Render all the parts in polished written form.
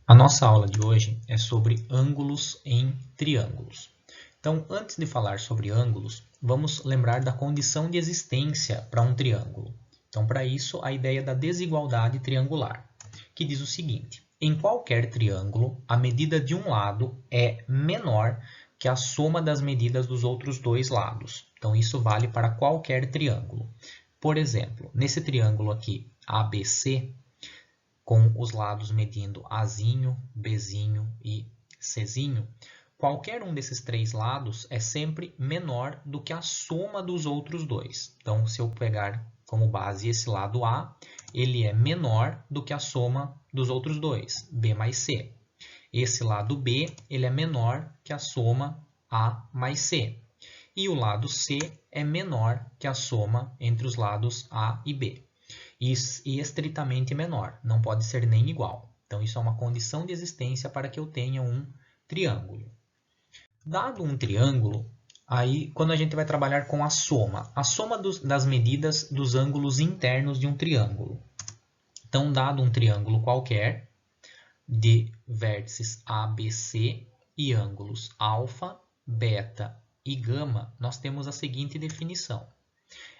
A nossa aula de hoje é sobre ângulos em triângulos. Então, antes de falar sobre ângulos, vamos lembrar da condição de existência para um triângulo. Então, para isso, a ideia da desigualdade triangular, que diz o seguinte: em qualquer triângulo, a medida de um lado é menor que a soma das medidas dos outros dois lados. Então, isso vale para qualquer triângulo. Por exemplo, nesse triângulo aqui, ABC, com os lados medindo Azinho, Bzinho e Czinho, qualquer um desses três lados é sempre menor do que a soma dos outros dois. Então, se eu pegar como base esse lado A, ele é menor do que a soma dos outros dois, B mais C. Esse lado B, ele é menor que a soma A mais C. E o lado C é menor que a soma entre os lados A e B. E estritamente menor, não pode ser nem igual. Então, isso é uma condição de existência para que eu tenha um triângulo. Dado um triângulo, aí quando a gente vai trabalhar com a soma das medidas dos ângulos internos de um triângulo. Então, dado um triângulo qualquer, de vértices ABC e ângulos alfa, beta e gama, nós temos a seguinte definição.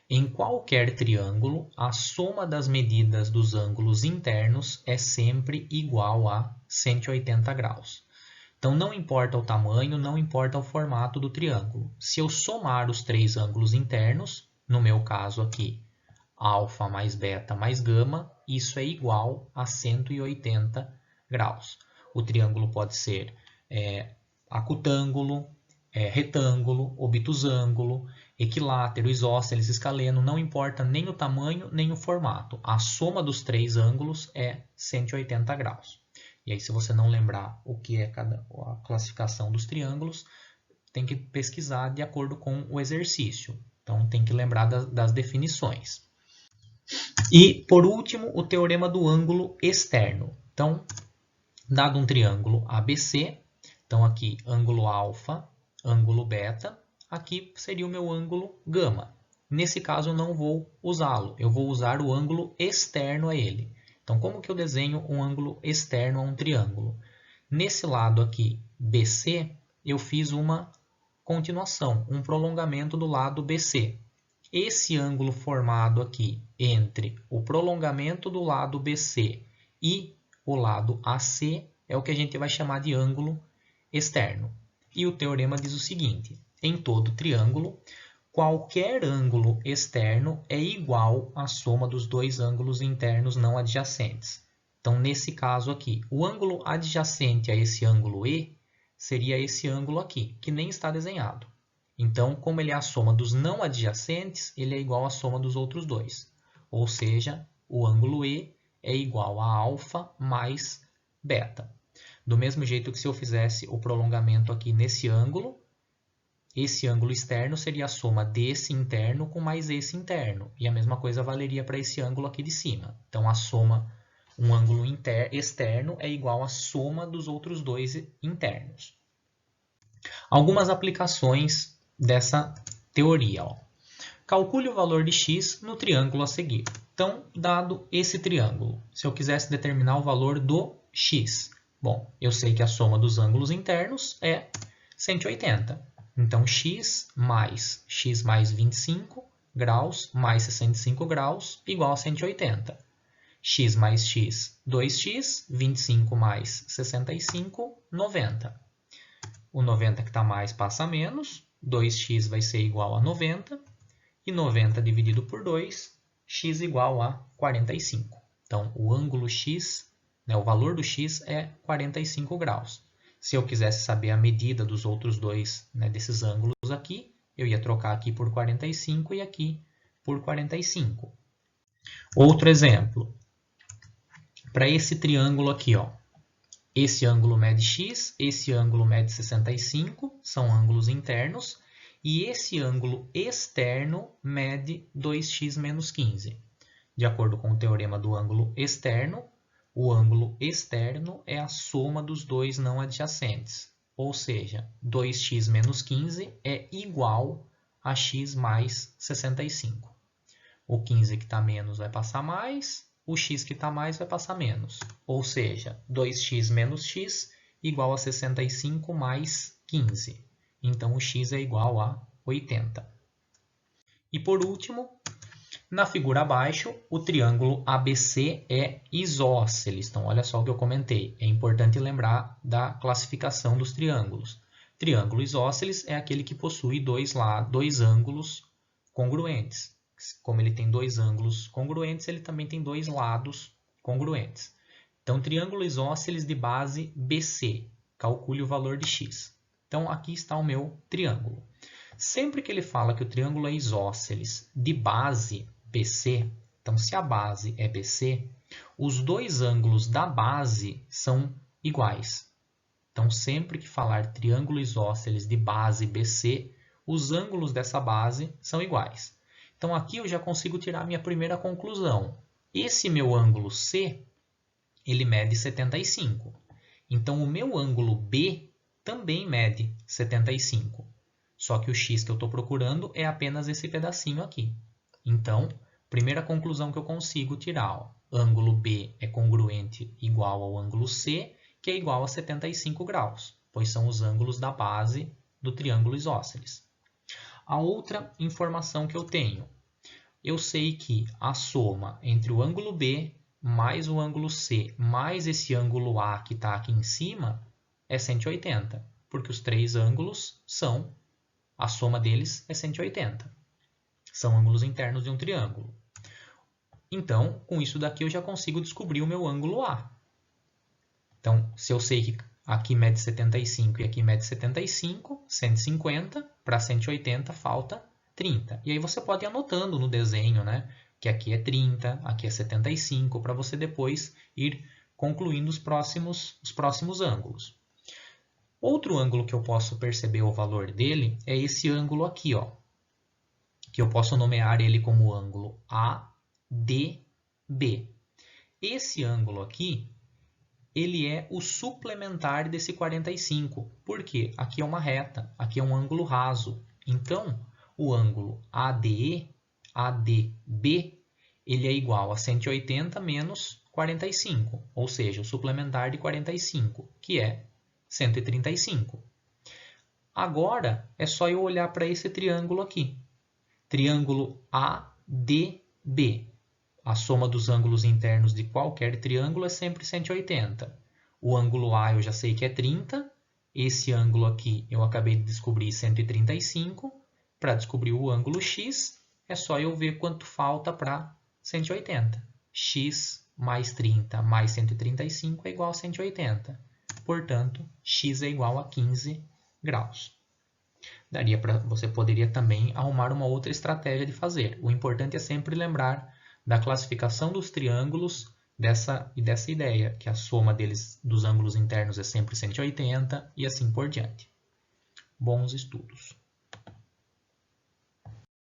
Em qualquer triângulo, a soma das medidas dos ângulos internos é sempre igual a 180 graus. Então, não importa o tamanho, não importa o formato do triângulo. Se eu somar os três ângulos internos, no meu caso aqui, alfa mais beta mais gama, isso é igual a 180 graus. O triângulo pode ser acutângulo, retângulo, obtusângulo, equilátero, isósceles, escaleno, não importa nem o tamanho nem o formato. A soma dos três ângulos é 180 graus. E aí, se você não lembrar o que é a classificação dos triângulos, tem que pesquisar de acordo com o exercício. Então, tem que lembrar das definições. E, por último, o teorema do ângulo externo. Então, dado um triângulo ABC, então aqui ângulo alfa, ângulo beta, aqui seria o meu ângulo gama. Nesse caso, eu não vou usá-lo, eu vou usar o ângulo externo a ele. Então, como que eu desenho um ângulo externo a um triângulo? Nesse lado aqui, BC, eu fiz uma continuação, um prolongamento do lado BC. Esse ângulo formado aqui entre o prolongamento do lado BC e o lado AC é o que a gente vai chamar de ângulo externo. E o teorema diz o seguinte: em todo triângulo, qualquer ângulo externo é igual à soma dos dois ângulos internos não adjacentes. Então, nesse caso aqui, o ângulo adjacente a esse ângulo E seria esse ângulo aqui, que nem está desenhado. Então, como ele é a soma dos não adjacentes, ele é igual à soma dos outros dois. Ou seja, o ângulo E é igual a alfa mais beta. Do mesmo jeito que se eu fizesse o prolongamento aqui nesse ângulo, esse ângulo externo seria a soma desse interno com mais esse interno. E a mesma coisa valeria para esse ângulo aqui de cima. Então, a soma, um ângulo externo é igual à soma dos outros dois internos. Algumas aplicações dessa teoria. Calcule o valor de x no triângulo a seguir. Então, dado esse triângulo, se eu quisesse determinar o valor do x, bom, eu sei que a soma dos ângulos internos é 180. Então, x mais 25 graus mais 65 graus igual a 180. X mais x, 2x, 25 mais 65, 90. O 90 que está mais passa a menos, 2x vai ser igual a 90, e 90 dividido por 2, x igual a 45. Então, o ângulo x, o valor do x é 45 graus. Se eu quisesse saber a medida dos outros dois, desses ângulos aqui, eu ia trocar aqui por 45 e aqui por 45. Outro exemplo. Para esse triângulo aqui, esse ângulo mede x, esse ângulo mede 65, são ângulos internos, e esse ângulo externo mede 2x menos 15. De acordo com o teorema do ângulo externo, o ângulo externo é a soma dos dois não adjacentes, ou seja, 2x menos 15 é igual a x mais 65. O 15 que está menos vai passar mais, o x que está mais vai passar menos. Ou seja, 2x menos x igual a 65 mais 15. Então, o x é igual a 80. E por último, na figura abaixo, o triângulo ABC é isósceles. Então, olha só o que eu comentei. É importante lembrar da classificação dos triângulos. Triângulo isósceles é aquele que possui dois ângulos congruentes. Como ele tem dois ângulos congruentes, ele também tem dois lados congruentes. Então, triângulo isósceles de base BC. Calcule o valor de x. Então, aqui está o meu triângulo. Sempre que ele fala que o triângulo é isósceles de base BC, então se a base é BC, os dois ângulos da base são iguais. Então, sempre que falar triângulo isósceles de base BC, os ângulos dessa base são iguais. Então, aqui eu já consigo tirar a minha primeira conclusão. Esse meu ângulo C, ele mede 75. Então, o meu ângulo B também mede 75. Só que o x que eu estou procurando é apenas esse pedacinho aqui. Então, primeira conclusão que eu consigo tirar, ó, ângulo B é congruente igual ao ângulo C, que é igual a 75 graus, pois são os ângulos da base do triângulo isósceles. A outra informação que eu tenho, eu sei que a soma entre o ângulo B mais o ângulo C mais esse ângulo A que está aqui em cima é 180, porque os três ângulos a soma deles é 180. São ângulos internos de um triângulo. Então, com isso daqui eu já consigo descobrir o meu ângulo A. Então, se eu sei que aqui mede 75 e aqui mede 75, 150, para 180 falta 30. E aí você pode ir anotando no desenho, né? Que aqui é 30, aqui é 75, para você depois ir concluindo os próximos ângulos. Outro ângulo que eu posso perceber o valor dele é esse ângulo aqui, ó, que eu posso nomear ele como ângulo ADB. Esse ângulo aqui, ele é o suplementar desse 45. Por quê? Aqui é uma reta, aqui é um ângulo raso. Então, o ângulo ADB, ele é igual a 180 menos 45, ou seja, o suplementar de 45, que é 135. Agora, é só eu olhar para esse triângulo aqui. Triângulo ADB. A soma dos ângulos internos de qualquer triângulo é sempre 180. O ângulo A eu já sei que é 30. Esse ângulo aqui eu acabei de descobrir 135. Para descobrir o ângulo X, é só eu ver quanto falta para 180. X mais 30 mais 135 é igual a 180. Portanto, x é igual a 15 graus. Você poderia também arrumar uma outra estratégia de fazer. O importante é sempre lembrar da classificação dos triângulos dessa ideia, que a soma dos ângulos internos é sempre 180 e assim por diante. Bons estudos!